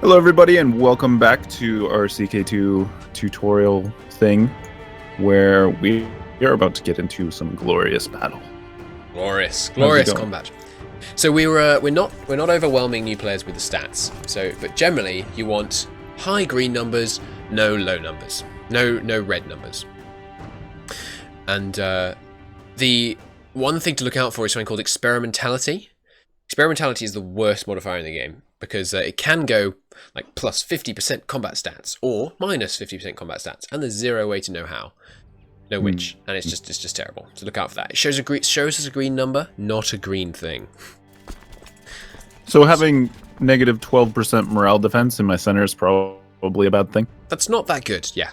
Hello everybody and welcome back to our CK2 tutorial thing where we are about to get into some glorious battle. Glorious going? combat. So we're not overwhelming new players with the stats. But generally you want high green numbers, no low numbers, no red numbers. And the one thing to look out for is something called experimentality. Experimentality is the worst modifier in the game because it can go like plus 50% combat stats or minus 50% combat stats, and there's zero way to know which, and it's just terrible. So look out for that. It shows us a green number, not a green thing. So having negative 12% morale defense in my center is probably a bad thing. That's not that good. Yeah,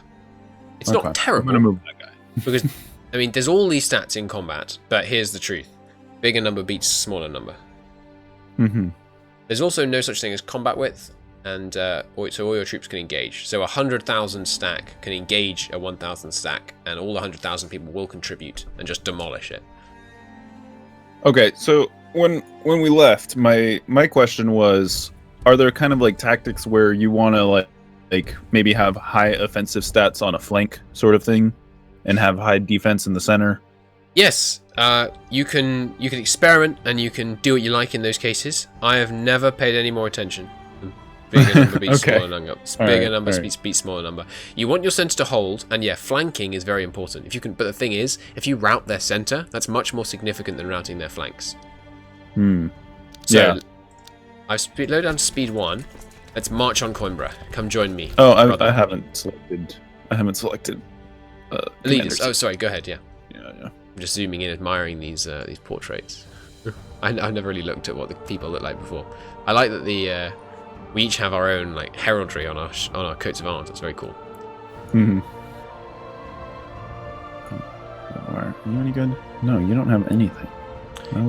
it's Okay. not terrible. I'm gonna move that guy. Because I mean, there's all these stats in combat, but here's the truth: bigger number beats smaller number. Mm-hmm. There's also no such thing as combat width, and so all your troops can engage. So 100,000 stack can engage a 1,000 stack, and all 100,000 people will contribute and just demolish it. Okay, so when we left, my question was, are there kind of like tactics where you want to like maybe have high offensive stats on a flank sort of thing, and have high defense in the center? Yes, you can experiment and you can do what you like in those cases. I have never paid any more attention. Bigger number beats Okay. smaller number. Bigger numbers beats smaller number. You want your center to hold, and yeah, flanking is very important. If you can, but the thing is, if you rout their center, that's much more significant than routing their flanks. Hmm. So, Yeah. I've low down to speed 1. Let's march on Coimbra. Come join me. Oh, brother. I haven't selected. Leaders. commanders. Oh, sorry. Go ahead. Yeah. Yeah. I'm just zooming in, admiring these portraits. I've never really looked at what the people look like before. I like that we each have our own like heraldry on our coats of arms. That's very cool. Mm-hmm. Are you any good? No, you don't have anything.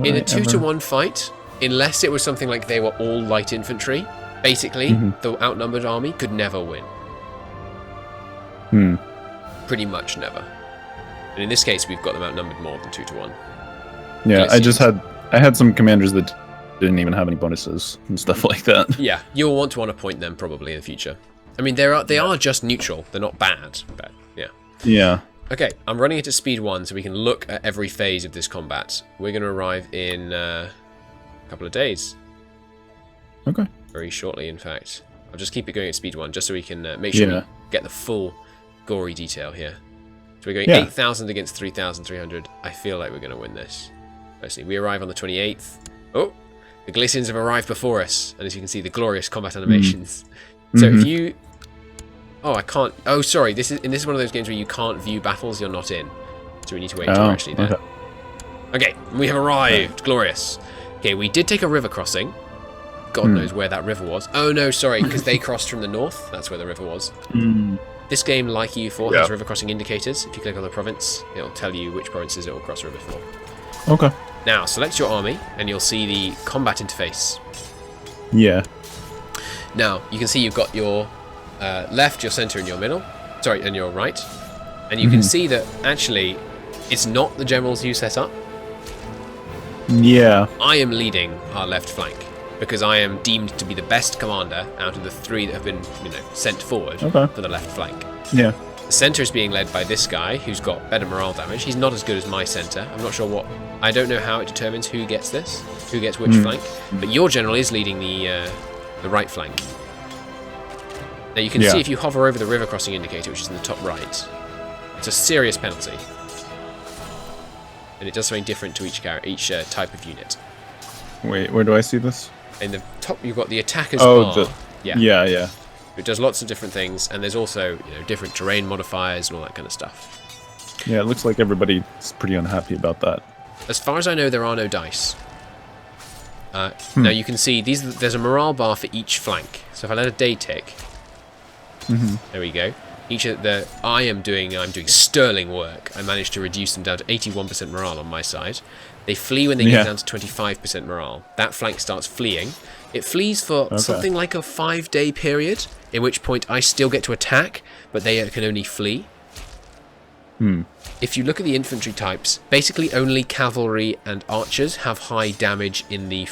In a 2-to-1 fight, unless it was something like they were all light infantry, basically the outnumbered army could never win. Pretty much never. And in this case, we've got them outnumbered more than 2-to-1. Yeah, I had some commanders that didn't even have any bonuses and stuff like that. Yeah, you'll want to appoint them probably in the future. I mean, they are just neutral. They're not bad, but yeah. Yeah. Okay, I'm running it at speed 1 so we can look at every phase of this combat. We're going to arrive in a couple of days. Okay. Very shortly, in fact. I'll just keep it going at speed 1 just so we can make sure we get the full gory detail here. So we're going 8,000 against 3,300. I feel like we're going to win this. Personally, we arrive on the 28th. Oh, the Galicians have arrived before us, and as you can see, the glorious combat animations. So if you... Oh, I can't... Oh, sorry. This is one of those games where you can't view battles you're not in. So we need to wait until we're actually there. Okay, we have arrived. Glorious. Okay, we did take a river crossing. God knows where that river was. Oh, no, sorry, because they crossed from the north. That's where the river was. This game, like EU4, has river crossing indicators. If you click on the province, it'll tell you which provinces it will cross river for. Okay. Now, select your army, and you'll see the combat interface. Yeah. Now, you can see you've got your left, your center, and your middle. Sorry, and your right. And you can see that, actually, it's not the generals you set up. Yeah. I am leading our left flank, because I am deemed to be the best commander out of the 3 that have been, sent forward for the left flank. Yeah. The center is being led by this guy, who's got better morale damage. He's not as good as my center. I'm not sure what... I don't know how it determines who gets this, who gets which flank. But your general is leading the right flank. Now you can see if you hover over the river crossing indicator, which is in the top right, it's a serious penalty. And it does something different to each type of unit. Wait, where do I see this? In the top, you've got the attacker's bar. Yeah. It does lots of different things, and there's also different terrain modifiers and all that kind of stuff. Yeah, it looks like everybody's pretty unhappy about that. As far as I know, there are no dice. Now you can see there's a morale bar for each flank. So if I let a day tick, there we go. I'm doing sterling work. I managed to reduce them down to 81% morale on my side. They flee when they get down to 25% morale. That flank starts fleeing. It flees for something like a 5-day period, in which point I still get to attack, but they can only flee. If you look at the infantry types, basically only cavalry and archers have high damage in the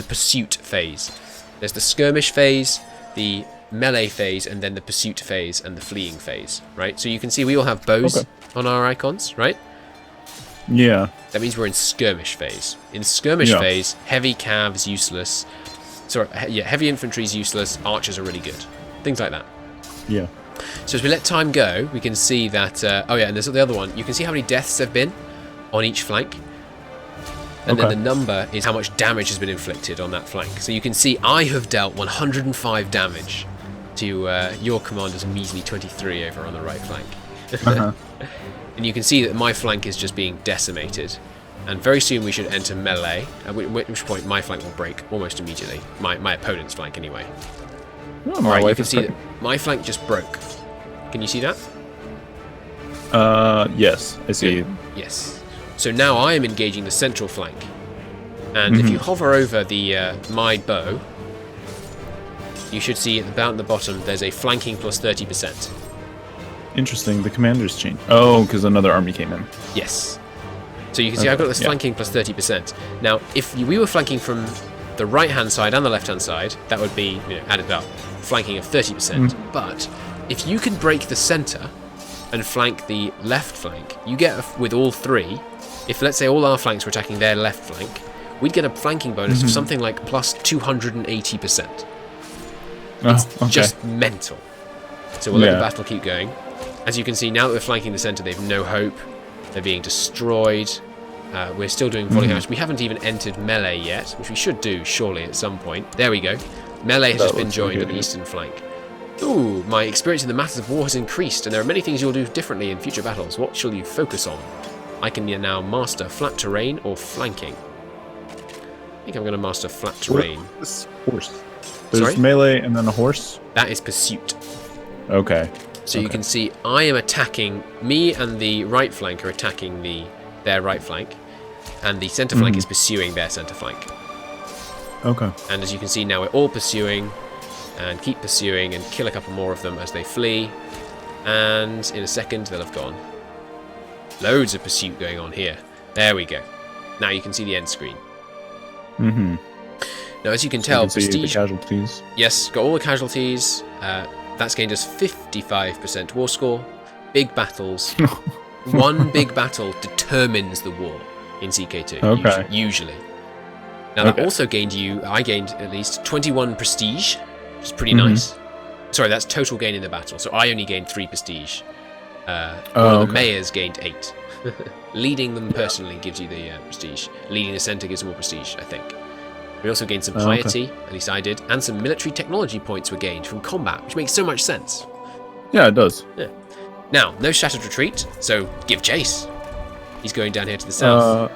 pursuit phase. There's the skirmish phase, the melee phase, and then the pursuit phase and the fleeing phase, right? So you can see we all have bows on our icons, right? Yeah. That means we're in skirmish phase. In skirmish phase, heavy calves useless. Sorry, heavy infantry is useless. Archers are really good. Things like that. Yeah. So as we let time go, we can see that... oh yeah, and there's the other one. You can see how many deaths there have been on each flank. And then the number is how much damage has been inflicted on that flank. So you can see I have dealt 105 damage to your commander's measly 23 over on the right flank. And you can see that my flank is just being decimated. And very soon we should enter melee, at which point my flank will break almost immediately. My opponent's flank, anyway. Oh, my wife you can see that my flank just broke. Can you see that? Yes, I see. Good. Yes. So now I am engaging the central flank. And if you hover over the my bow, you should see at the bottom there's a flanking plus 30%. Interesting. The commander's changed. Oh, because another army came in. Yes. So you can see I've got this flanking plus 30%. Now, if we were flanking from the right-hand side and the left-hand side, that would be added up, flanking of 30%. But if you can break the center and flank the left flank, you get with all three. If let's say all our flanks were attacking their left flank, we'd get a flanking bonus of something like plus 280%. It's just mental. So we'll let the battle keep going. As you can see, now that we're flanking the center, they've no hope. They're being destroyed. We're still doing volley damage. We haven't even entered melee yet, which we should do, surely, at some point. There we go. Melee has just been joined on the eastern flank. Ooh, my experience in the matters of war has increased, and there are many things you'll do differently in future battles. What shall you focus on? I can now master flat terrain or flanking. I think I'm going to master flat terrain. This horse. There's melee and then a horse? That is pursuit. Okay. So you can see I am attacking, me and the right flank are attacking their right flank, and the centre flank is pursuing their centre flank. Okay. And as you can see now, we're all pursuing, and keep pursuing, and kill a couple more of them as they flee, and in a second they'll have gone. Loads of pursuit going on here. There we go. Now you can see the end screen. Now as you can tell, prestige... the casualties. Yes, got all the casualties. That's gained us 55% war score. Big battles. One big battle determines the war in CK2, usually. Now that also gained I gained at least 21 prestige, which is pretty nice. Sorry, that's total gain in the battle, so I only gained 3 prestige. The mayors gained 8. Leading them personally gives you the prestige. Leading the centre gives more prestige, I think. We also gained some piety, at least I did, and some military technology points were gained from combat, which makes so much sense. Yeah, it does. Yeah. Now, no shattered retreat, so give chase. He's going down here to the south.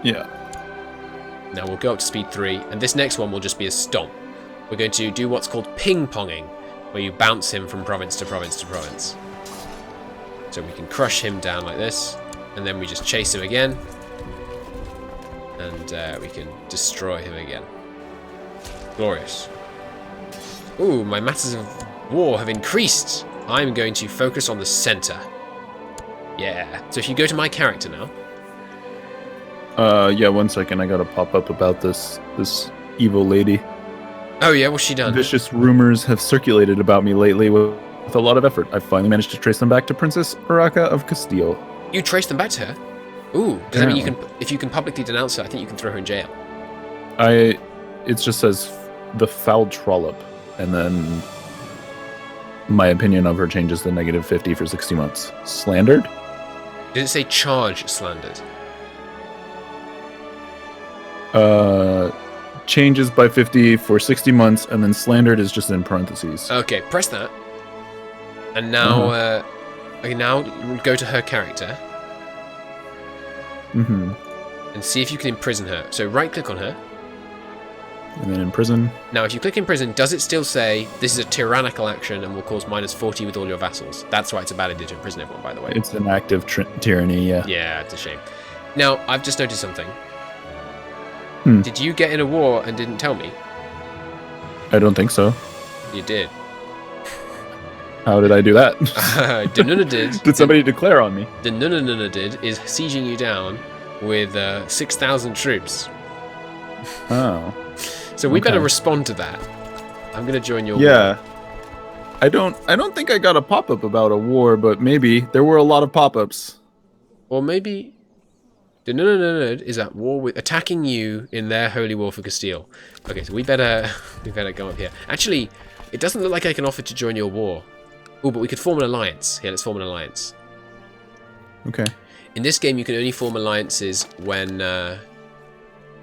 Yeah. Now we'll go up to speed 3, and this next one will just be a stomp. We're going to do what's called ping-ponging, where you bounce him from province to province to province. So we can crush him down like this, and then we just chase him again. And we can destroy him again. Glorious. Ooh, my matters of war have increased. I'm going to focus on the center. Yeah. So if you go to my character now. Yeah, 1 second. I gotta pop up about this evil lady. Oh yeah, what's she done? Vicious rumors have circulated about me lately with a lot of effort. I've finally managed to trace them back to Princess Urraca of Castile. You traced them back to her? Ooh, does that mean you can, if you can publicly denounce her, I think you can throw her in jail. It just says the foul trollop, and then my opinion of her changes to -50 for 60 months. Slandered? Did it say charge slandered? Changes by 50 for 60 months, and then slandered is just in parentheses. Okay, press that. And now, now go to her character. And see if you can imprison her. So right-click on her. And then imprison. Now, if you click imprison, does it still say, this is a tyrannical action and will cause -40 with all your vassals? That's why it's a bad idea to imprison everyone, by the way. It's an active tyranny, yeah. Yeah, it's a shame. Now, I've just noticed something. Did you get in a war and didn't tell me? I don't think so. You did. How did I do that? The Nuna did. Did somebody declare on me? The Nuna did is sieging you down with 6,000 troops. Oh. So we better respond to that. I'm gonna join your war. Yeah. I don't think I got a pop-up about a war, but maybe there were a lot of pop-ups. Or maybe... No, is that war with attacking you in their holy war for Castile. Okay, so we better go up here. Actually, it doesn't look like I can offer to join your war. Oh, but we could form an alliance. Here, let's form an alliance. Okay. In this game, you can only form alliances when...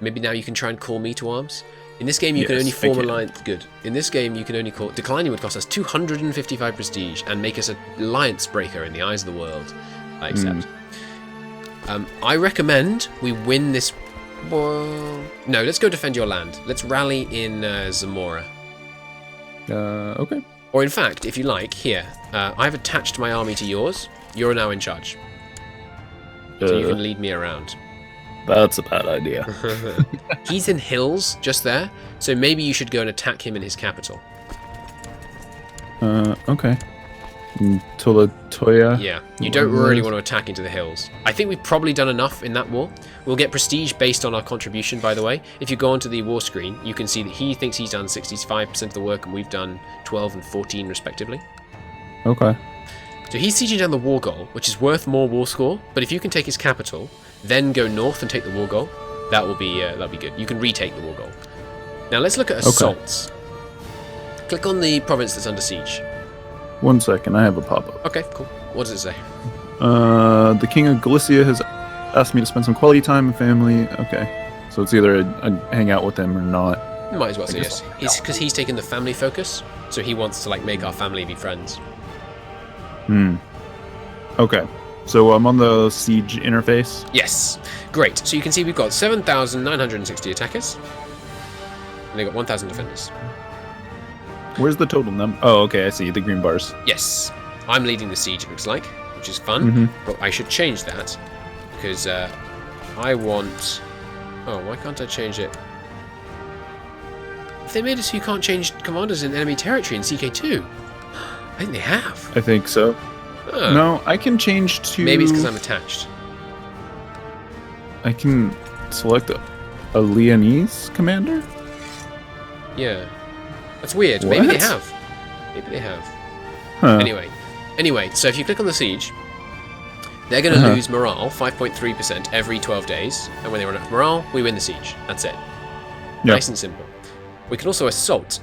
maybe now you can try and call me to arms. In this game, you can only form alliance... Good. In this game, you can only call... Declining would cost us 255 prestige and make us an alliance breaker in the eyes of the world. I accept. I recommend we win this... Well, no, let's go defend your land. Let's rally in Zamora. Okay. Or in fact, if you like, here, I've attached my army to yours. You're now in charge. So you can lead me around. That's a bad idea. He's in hills just there, so maybe you should go and attack him in his capital. Okay. Tolatoya. Yeah, you don't really want to attack into the hills. I think we've probably done enough in that war. We'll get prestige based on our contribution, by the way. If you go onto the war screen, you can see that he thinks he's done 65% of the work and we've done 12 and 14 respectively. Okay. So he's sieging down the war goal, which is worth more war score, but if you can take his capital, then go north and take the war goal, that'll be good. You can retake the war goal. Now let's look at assaults. Okay. Click on the province that's under siege. 1 second, I have a pop-up. Okay, cool. What does it say? The King of Galicia has asked me to spend some quality time with family. Okay. So it's either I hang out with him or not. Might as well say yes. Because he's taken the family focus, so he wants to like make our family be friends. Okay. So I'm on the siege interface. Yes. Great. So you can see we've got 7,960 attackers. And they've got 1,000 defenders. Where's the total number? Oh, okay, I see the green bars. Yes, I'm leading the siege, it looks like, which is fun. But I should change that because I want... Oh, why can't I change it? If they made it so you can't change commanders in enemy territory in CK2, I think they have. I think so. No, I can change to... Maybe it's because I'm attached. I can select a Leonese commander? Yeah. That's weird. What? Maybe they have. Maybe they have. Huh. Anyway, so if you click on the siege, they're going to lose morale 5.3% every 12 days, and when they run out of morale, we win the siege. That's it. Yep. Nice and simple. We can also assault.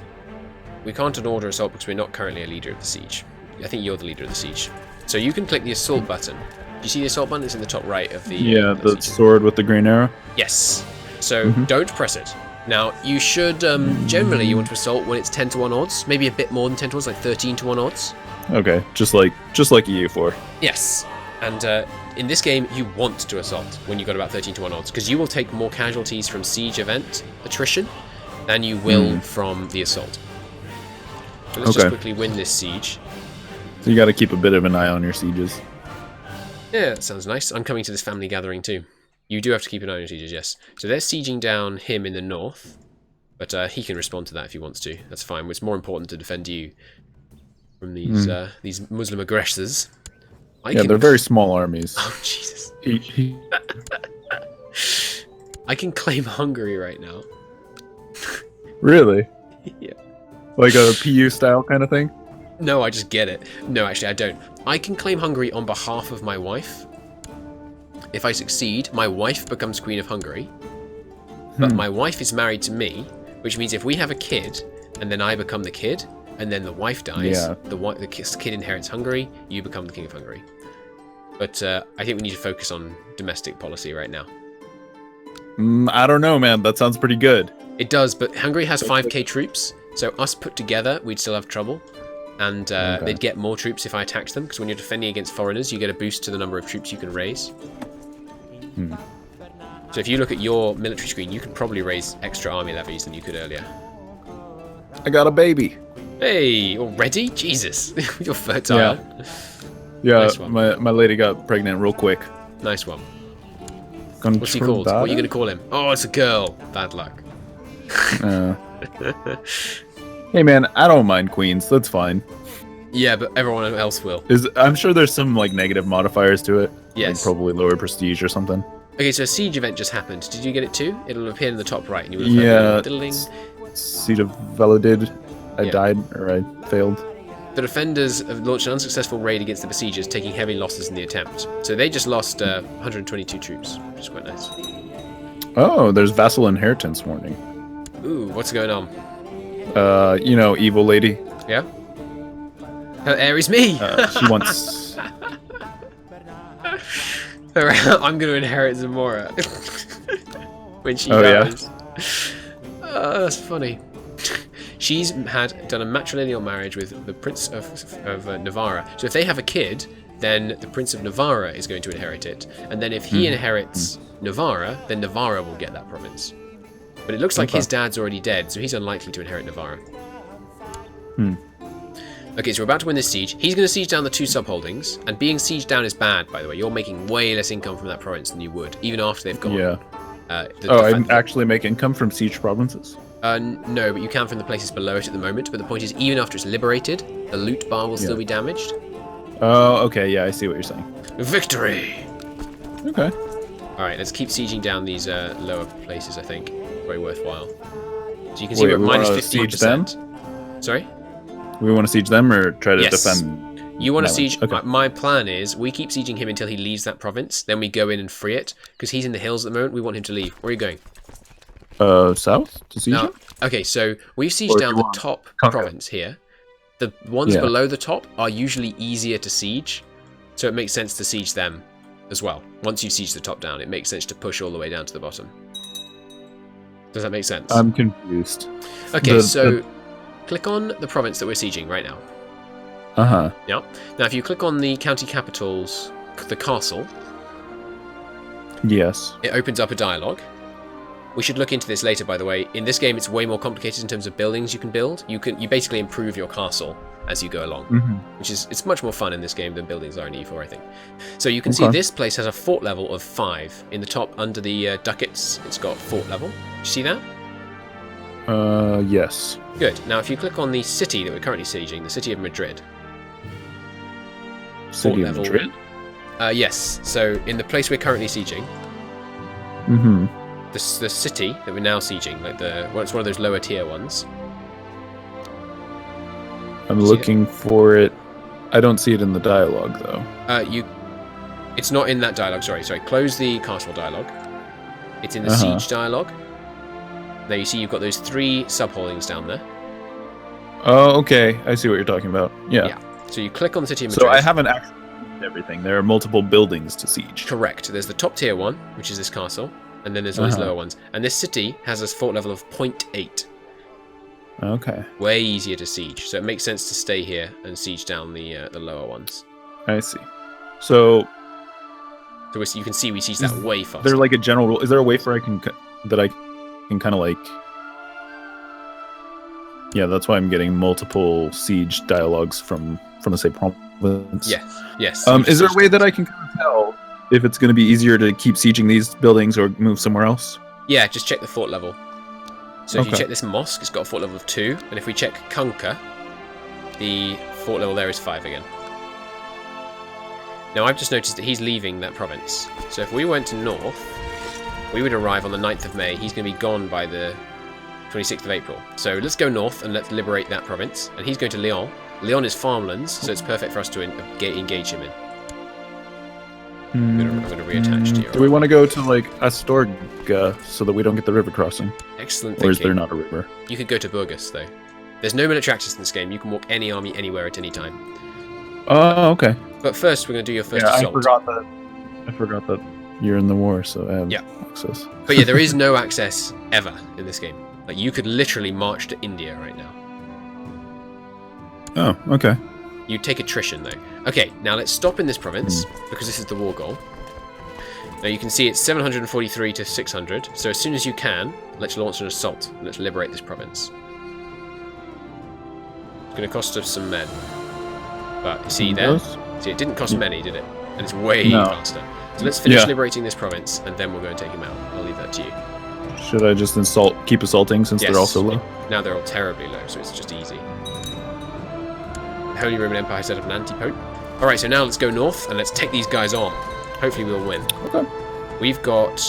We can't order assault because we're not currently a leader of the siege. I think you're the leader of the siege. So you can click the assault button. Do you see the assault button? It's in the top right of the... Yeah, the sword with the green arrow. Yes. So don't press it. Now, you should, generally you want to assault when it's 10 to 1 odds, maybe a bit more than 10 to 1, like 13 to 1 odds. Okay, just like EU4. Yes, and in this game, you want to assault when you've got about 13 to 1 odds, because you will take more casualties from siege event attrition than you will from the assault. So let's just quickly win this siege. So you got to keep a bit of an eye on your sieges. Yeah, that sounds nice. I'm coming to this family gathering too. You do have to keep an eye on your sieges, yes. So they're sieging down him in the north, but he can respond to that if he wants to. That's fine. It's more important to defend you from these Muslim aggressors. They're very small armies. Oh, Jesus. I can claim Hungary right now. Really? Yeah. Like a PU style kind of thing? No, I just get it. No, actually, I don't. I can claim Hungary on behalf of my wife. If I succeed, my wife becomes Queen of Hungary. But my wife is married to me, which means if we have a kid, and then I become the kid, and then the wife dies, the kid inherits Hungary, you become the King of Hungary. But I think we need to focus on domestic policy right now. I don't know, man. That sounds pretty good. It does, but Hungary has 5k troops, so us put together, we'd still have trouble. And they'd get more troops if I attacked them, because when you're defending against foreigners, you get a boost to the number of troops you can raise. So if you look at your military screen, you can probably raise extra army levies than you could earlier. I got a baby. Hey, already? Jesus, you're fertile. Yeah, nice one. my lady got pregnant real quick. Nice one. What's he called? What are you going to call him? Oh, it's a girl. Bad luck. Hey man, I don't mind queens. That's fine. Yeah, but everyone else will. I'm sure there's some like negative modifiers to it. Yes. Like, probably lower prestige or something. Okay, so a siege event just happened. Did you get it too? It'll appear in the top right, and you will have heard diddling. Siege of Validid. I died or I failed. The defenders have launched an unsuccessful raid against the besiegers, taking heavy losses in the attempt. So they just lost 122 troops, which is quite nice. Oh, there's vassal inheritance warning. Ooh, what's going on? You know, evil lady. Yeah? Her heir is me! She wants... I'm going to inherit Zamora. When she dies. Yeah? That's funny. She's done a matrilineal marriage with the Prince of Navarra. So if they have a kid, then the Prince of Navarra is going to inherit it. And then if he inherits Navarra, then Navarra will get that province. But it looks like his dad's already dead, so he's unlikely to inherit Navarra. Okay, so we're about to win this siege. He's going to siege down the 2 subholdings, and being sieged down is bad, by the way. You're making way less income from that province than you would, even after they've gone. Yeah. I actually make income from siege provinces? No, but you can from the places below it at the moment. But the point is, even after it's liberated, the loot bar will still be damaged. Oh, okay, yeah, I see what you're saying. Victory! Okay. Alright, let's keep sieging down these lower places, I think. Very worthwhile. So you can see we're at minus 15%. Sorry? We want to siege them or try to defend? You want to siege... Okay. My plan is, we keep sieging him until he leaves that province, then we go in and free it, because he's in the hills at the moment, we want him to leave. Where are you going? South? To siege him? Okay, so we've sieged down the top province here. The ones below the top are usually easier to siege, so it makes sense to siege them as well. Once you siege the top down, it makes sense to push all the way down to the bottom. Does that make sense? I'm confused. Okay, click on the province that we're sieging right now. Yeah. Now, if you click on the county capital's, the castle. Yes. It opens up a dialogue. We should look into this later, by the way. In this game, it's way more complicated in terms of buildings you can build. You basically improve your castle as you go along, which is it's much more fun in this game than buildings are in E4, I think. So you can see this place has a fort level of 5 in the top under the ducats. It's got fort level. Do you see that? Yes. Good. Now, if you click on the city that we're currently sieging, the city of Madrid. City of Madrid? Yes. So in the place we're currently sieging. The city that we're now sieging, like it's one of those lower tier ones. I'm looking for it. I don't see it in the dialogue though. It's not in that dialogue. Sorry. Close the castle dialogue. It's in the siege dialogue. There you see you've got those 3 subholdings down there. Oh, okay. I see what you're talking about. Yeah. So you click on the city of Madrid. So I haven't actually sieged everything. There are multiple buildings to siege. Correct. There's the top tier one, which is this castle. And then there's all these lower ones. And this city has a fort level of 0.8. Okay. Way easier to siege. So it makes sense to stay here and siege down the lower ones. I see. So you can see we siege that way faster. Is there like a general rule? Is there a way for I can kind of like... Yeah, that's why I'm getting multiple siege dialogues from the same province. Yes. Is there a way that I can kind of tell if it's going to be easier to keep sieging these buildings or move somewhere else? Yeah, just check the fort level. So if you check this mosque, it's got a fort level of 2. And if we check Kunka, the fort level there is 5 again. Now I've just noticed that he's leaving that province. So if we went to north, we would arrive on the 9th of May. He's going to be gone by the 26th of April. So let's go north and let's liberate that province. And he's going to Leon. Leon is farmlands, so it's perfect for us to engage him in. I'm going to reattach to you. Do we want to go to like Astorga so that we don't get the river crossing? Excellent thinking. Or is there not a river? You could go to Burgos though. There's no military access in this game. You can walk any army anywhere at any time. Oh, okay. But first, we're going to do your first assault. I forgot that you're in the war, so I have access. But yeah, there is no access ever in this game. Like you could literally march to India right now. Oh, okay. You take attrition though. Okay, now let's stop in this province because this is the war goal. Now you can see it's 743 to 600. So as soon as you can, let's launch an assault. Let's liberate this province. It's going to cost us some men. But you see there? See, it didn't cost many, did it? And it's way faster. So let's finish liberating this province, and then we'll go and take him out. I'll leave that to you. Should I just keep assaulting since they're also low? Now they're all terribly low, so it's just easy. The Holy Roman Empire set up an anti-pope. Alright, so now let's go north, and let's take these guys on. Hopefully we'll win. Okay. We've got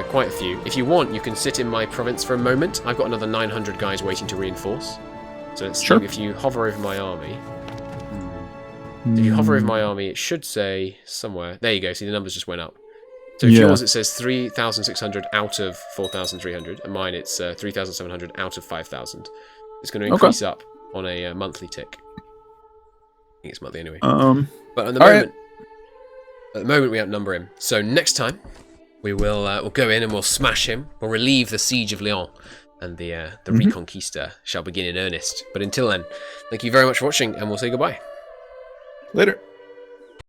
quite a few. If you want, you can sit in my province for a moment. I've got another 900 guys waiting to reinforce. So let's see if you hover over my army. If you hover over my army, it should say somewhere. There you go. See, the numbers just went up. So if yours, it says 3,600 out of 4,300, and mine, it's 3,700 out of 5,000. It's going to increase up on a monthly tick. I think it's monthly anyway. But at the moment, we outnumber him. So next time, we will we'll go in and we'll smash him. We'll relieve the siege of Leon, and the Reconquista shall begin in earnest. But until then, thank you very much for watching, and we'll say goodbye. Later.